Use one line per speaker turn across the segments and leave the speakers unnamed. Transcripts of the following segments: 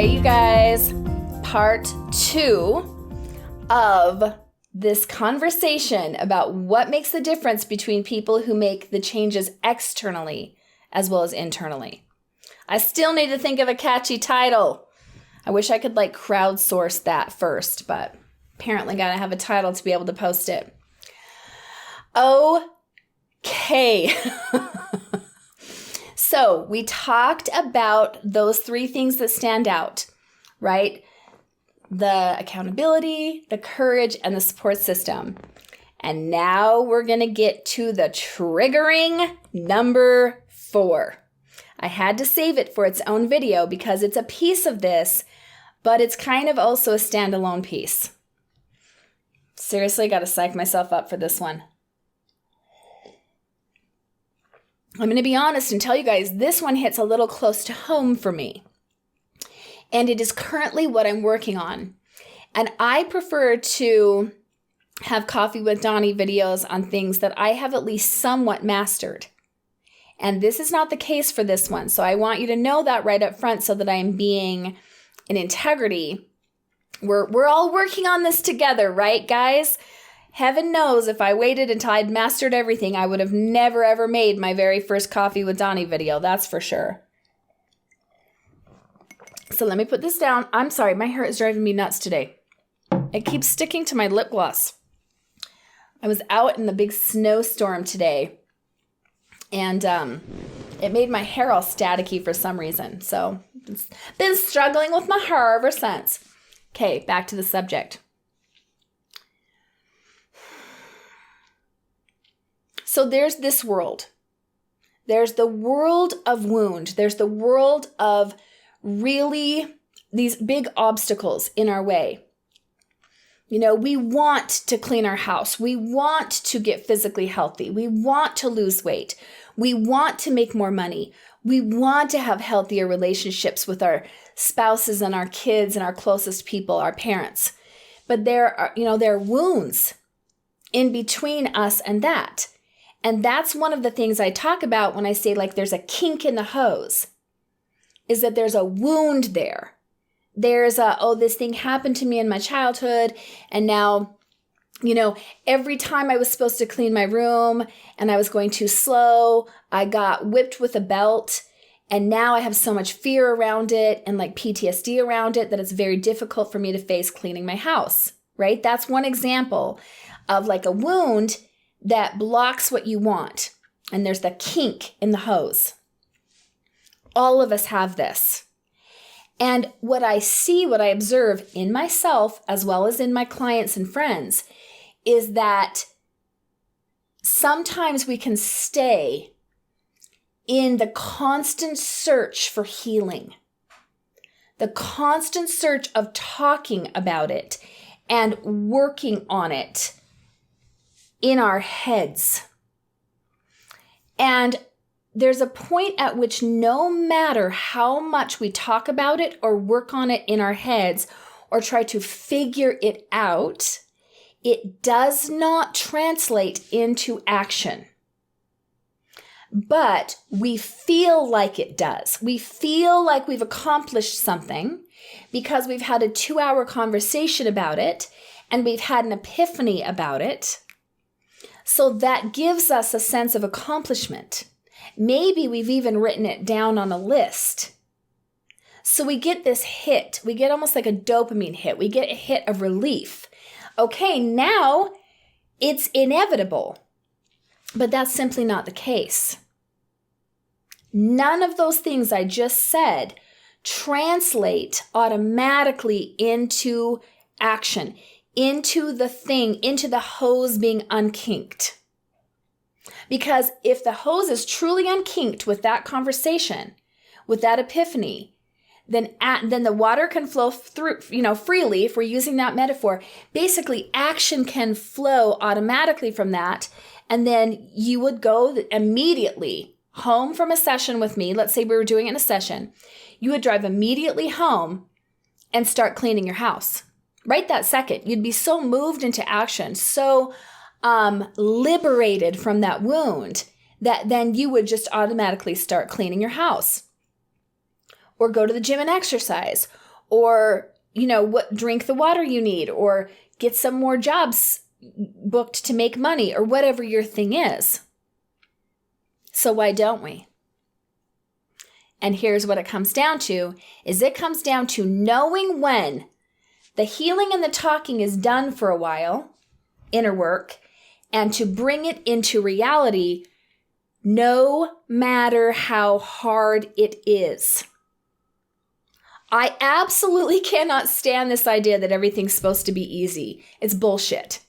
Hey, you guys, part 2 of this conversation about what makes the difference between people who make the changes externally as well as internally. I still need to think of a catchy title. I wish I could crowdsource that first, but apparently gotta have a title to be able to post it. Okay. So we talked about those 3 things that stand out, right? The accountability, the courage, and the support system. And now we're going to get to the triggering number 4. I had to save it for its own video because it's a piece of this, but it's kind of also a standalone piece. Seriously, got to psych myself up for this one. I'm going to be honest and tell you guys, this one hits a little close to home for me. And it is currently what I'm working on. And I prefer to have Coffee with Dawni videos on things that I have at least somewhat mastered. And this is not the case for this one. So I want you to know that right up front so that I'm being in integrity. We're all working on this together, right, guys? Heaven knows if I waited until I'd mastered everything, I would have never, ever made my very first Coffee with Dawni video. That's for sure. So let me put this down. I'm sorry, my hair is driving me nuts today. It keeps sticking to my lip gloss. I was out in the big snowstorm today, and it made my hair all staticky for some reason. So it's been struggling with my hair ever since. Okay, back to the subject. So there's this world. There's the world of wound. There's the world of really these big obstacles in our way. You know, we want to clean our house. We want to get physically healthy. We want to lose weight. We want to make more money. We want to have healthier relationships with our spouses and our kids and our closest people, our parents. But there are wounds in between us and that. And that's one of the things I talk about when I say there's a kink in the hose, is that there's a wound there. There's this thing happened to me in my childhood, and now, every time I was supposed to clean my room and I was going too slow, I got whipped with a belt, and now I have so much fear around it and PTSD around it that it's very difficult for me to face cleaning my house, right? That's one example of a wound that blocks what you want. And there's the kink in the hose. All of us have this. And what I observe in myself, as well as in my clients and friends, is that sometimes we can stay in the constant search for healing, the constant search of talking about it and working on it in our heads. And there's a point at which no matter how much we talk about it or work on it in our heads or try to figure it out, it does not translate into action. But we feel like it does. We feel like we've accomplished something because we've had a 2-hour conversation about it and we've had an epiphany about it. So that gives us a sense of accomplishment. Maybe we've even written it down on a list. So we get this hit. We get almost like a dopamine hit. We get a hit of relief. Okay, now it's inevitable. But that's simply not the case. None of those things I just said translate automatically into action, into the thing, into the hose being unkinked. Because if the hose is truly unkinked with that conversation, with that epiphany, then the water can flow through, freely, if we're using that metaphor. Basically, action can flow automatically from that. And then you would go immediately home from a session with me. Let's say we were doing it in a session. You would drive immediately home and start cleaning your house. Right that second. You'd be so moved into action, so liberated from that wound that then you would just automatically start cleaning your house. Or go to the gym and exercise. or, drink the water you need, or get some more jobs booked to make money, or whatever your thing is. So why don't we? And here's what it comes down to, is it comes down to knowing when the healing and the talking is done for a while, inner work, and to bring it into reality no matter how hard it is. I absolutely cannot stand this idea that everything's supposed to be easy. It's bullshit.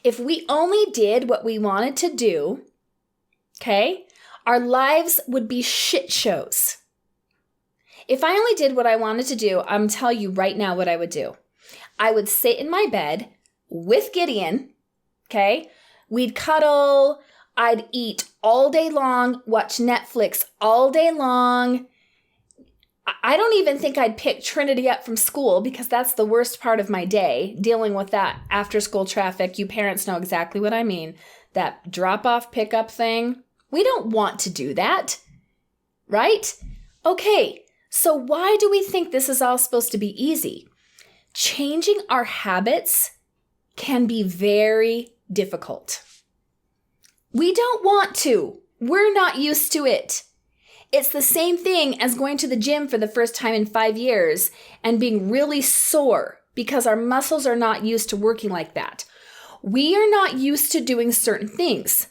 If we only did what we wanted to do, okay, our lives would be shit shows. If I only did what I wanted to do, I'm telling you right now what I would do. I would sit in my bed with Gideon, okay? We'd cuddle. I'd eat all day long, watch Netflix all day long. I don't even think I'd pick Trinity up from school because that's the worst part of my day, dealing with that after-school traffic. You parents know exactly what I mean. That drop-off pickup thing. We don't want to do that, right? Okay, so why do we think this is all supposed to be easy? Changing our habits can be very difficult. We don't want to. We're not used to it. It's the same thing as going to the gym for the first time in 5 years and being really sore because our muscles are not used to working like that. We are not used to doing certain things.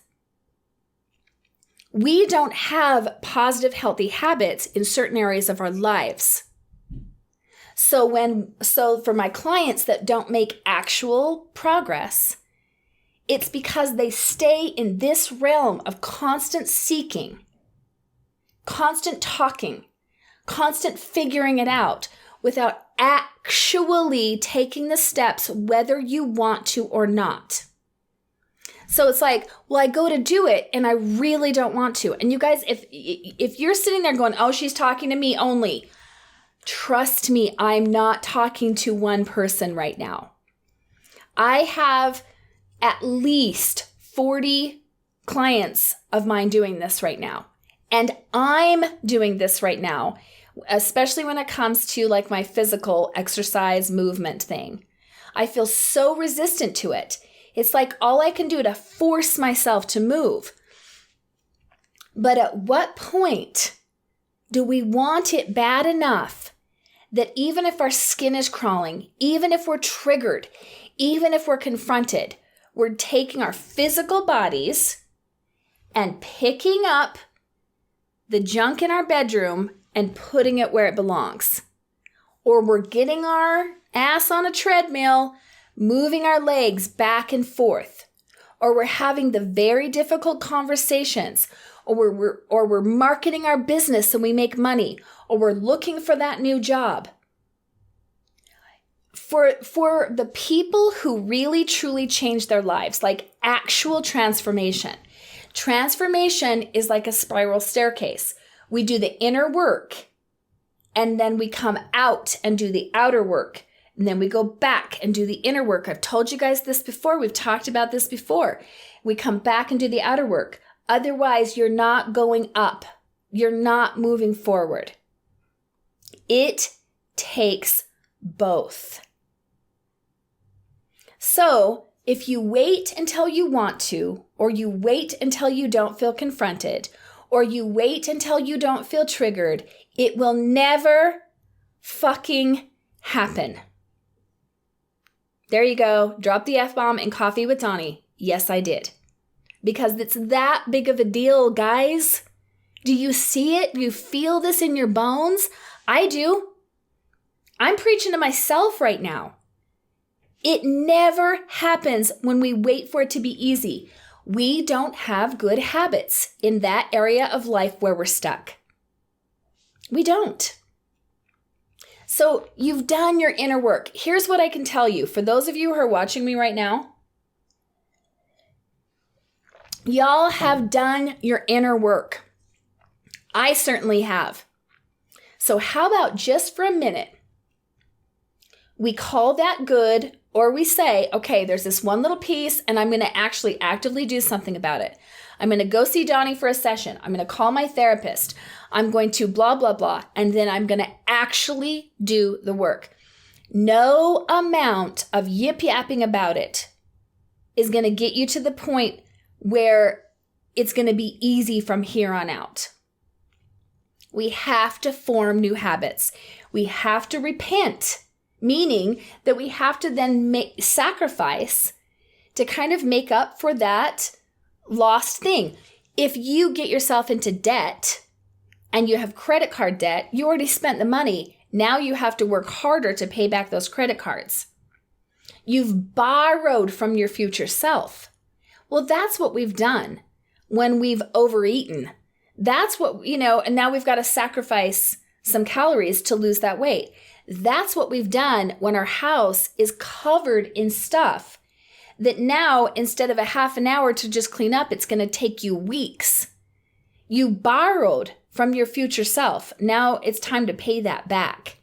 We don't have positive, healthy habits in certain areas of our lives. So for my clients that don't make actual progress, it's because they stay in this realm of constant seeking, constant talking, constant figuring it out without actually taking the steps whether you want to or not. So it's like, well, I go to do it and I really don't want to. And you guys, if you're sitting there going, oh, she's talking to me only, trust me, I'm not talking to one person right now. I have at least 40 clients of mine doing this right now. And I'm doing this right now, especially when it comes to like my physical exercise movement thing. I feel so resistant to it. It's like all I can do to force myself to move. But at what point do we want it bad enough that even if our skin is crawling, even if we're triggered, even if we're confronted, we're taking our physical bodies and picking up the junk in our bedroom and putting it where it belongs? Or we're getting our ass on a treadmill, moving our legs back and forth, or we're having the very difficult conversations, or we're marketing our business so we make money, or we're looking for that new job. For the people who really truly change their lives, like actual transformation. Transformation is like a spiral staircase. We do the inner work, and then we come out and do the outer work. And then we go back and do the inner work. I've told you guys this before. We've talked about this before. We come back and do the outer work. Otherwise, you're not going up. You're not moving forward. It takes both. So if you wait until you want to, or you wait until you don't feel confronted, or you wait until you don't feel triggered, it will never fucking happen. There you go. Drop the F-bomb in Coffee with Dawni. Yes, I did. Because it's that big of a deal, guys. Do you see it? Do you feel this in your bones? I do. I'm preaching to myself right now. It never happens when we wait for it to be easy. We don't have good habits in that area of life where we're stuck. We don't. So you've done your inner work. Here's what I can tell you. For those of you who are watching me right now, y'all have done your inner work. I certainly have. So how about just for a minute, we call that good, or we say, okay, there's this one little piece and I'm going to actually actively do something about it. I'm going to go see Dawni for a session. I'm going to call my therapist. I'm going to blah, blah, blah. And then I'm going to actually do the work. No amount of yip-yapping about it is going to get you to the point where it's going to be easy from here on out. We have to form new habits. We have to repent, meaning that we have to then sacrifice to kind of make up for that lost thing. If you get yourself into debt and you have credit card debt, you already spent the money. Now you have to work harder to pay back those credit cards. You've borrowed from your future self. Well, that's what we've done when we've overeaten. That's what, and now we've got to sacrifice some calories to lose that weight. That's what we've done when our house is covered in stuff that now, instead of a half an hour to just clean up, it's going to take you weeks. You borrowed from your future self. Now it's time to pay that back.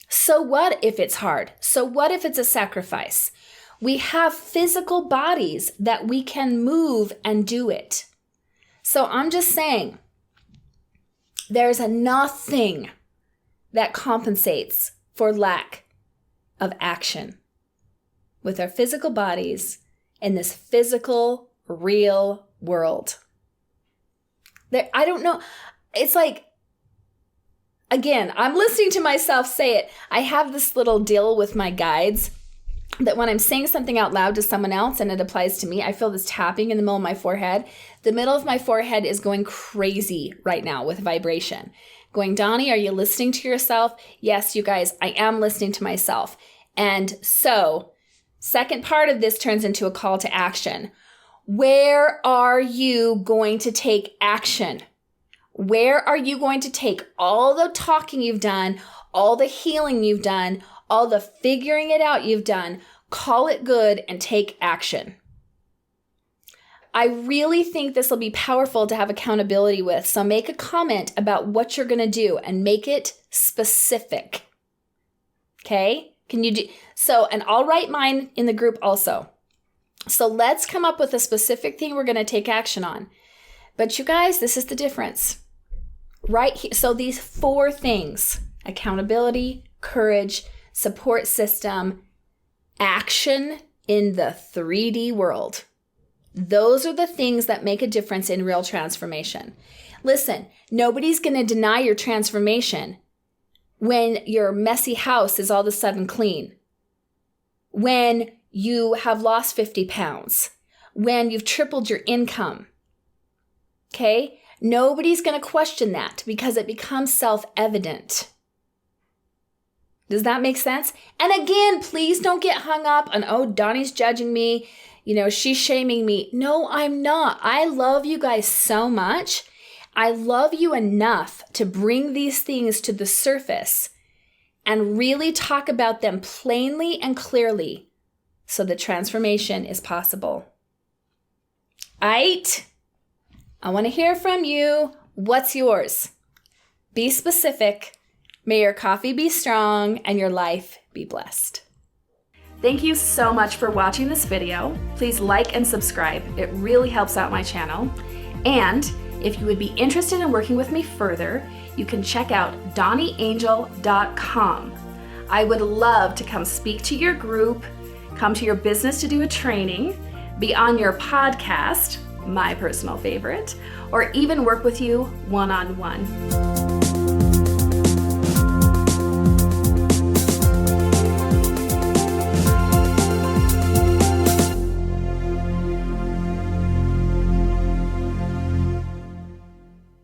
So what if it's hard? So what if it's a sacrifice? We have physical bodies that we can move and do it. So I'm just saying, there's nothing that compensates for lack of action with our physical bodies in this physical, real world. I don't know. It's like, again, I'm listening to myself say it. I have this little deal with my guides that when I'm saying something out loud to someone else and it applies to me, I feel this tapping in the middle of my forehead. The middle of my forehead is going crazy right now with vibration. Going, Dawni, are you listening to yourself? Yes, you guys, I am listening to myself. And so, second part of this turns into a call to action. Where are you going to take action? Where are you going to take all the talking you've done, all the healing you've done, all the figuring it out you've done, call it good and take action? I really think this will be powerful to have accountability with. So make a comment about what you're going to do and make it specific. Okay? Can you do so? And I'll write mine in the group also. So let's come up with a specific thing we're going to take action on. But you guys, this is the difference. Right here. So these 4 things: accountability, courage, support system, action in the 3D world. Those are the things that make a difference in real transformation. Listen, nobody's going to deny your transformation when your messy house is all of a sudden clean, when you have lost 50 pounds, when you've tripled your income. Okay? Nobody's going to question that because it becomes self-evident. Does that make sense? And again, please don't get hung up on, oh, Dawni's judging me. She's shaming me. No, I'm not. I love you guys so much. I love you enough to bring these things to the surface and really talk about them plainly and clearly so the transformation is possible. Aight? I want to hear from you. What's yours? Be specific. May your coffee be strong and your life be blessed. Thank you so much for watching this video. Please like and subscribe. It really helps out my channel. And if you would be interested in working with me further, you can check out DawniAngel.com. I would love to come speak to your group, come to your business to do a training, be on your podcast, my personal favorite, or even work with you one-on-one.